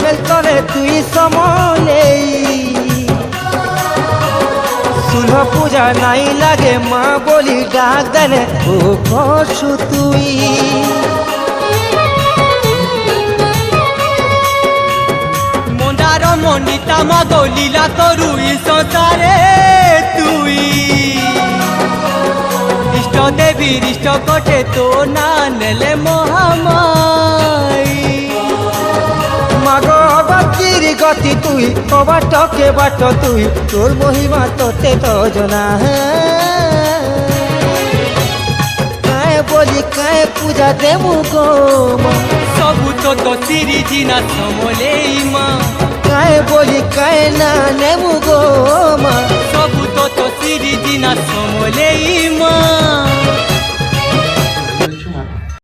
mail করে তুই সমলেই শুভ পূজা নাই লাগে মা বলি ডাক দেনে ও কসু তুই মন্দার মনিতা মাগ লীলা করু সংসারে তুই ইষ্ট দেবী ইষ্ট কটে তো না নেলে মহামাই মাগ বাকির গতি তুই বাটকে বাট তুই তোর মহিমা তোতে তো জনা কায় বলি কায় পূজা দেবু গো মা সবু তো তো সিরি জিনা সমলেই মা কায় বলি কায় না নেবু গো মা সবু তো তো সিরি জিনা সমলেই মা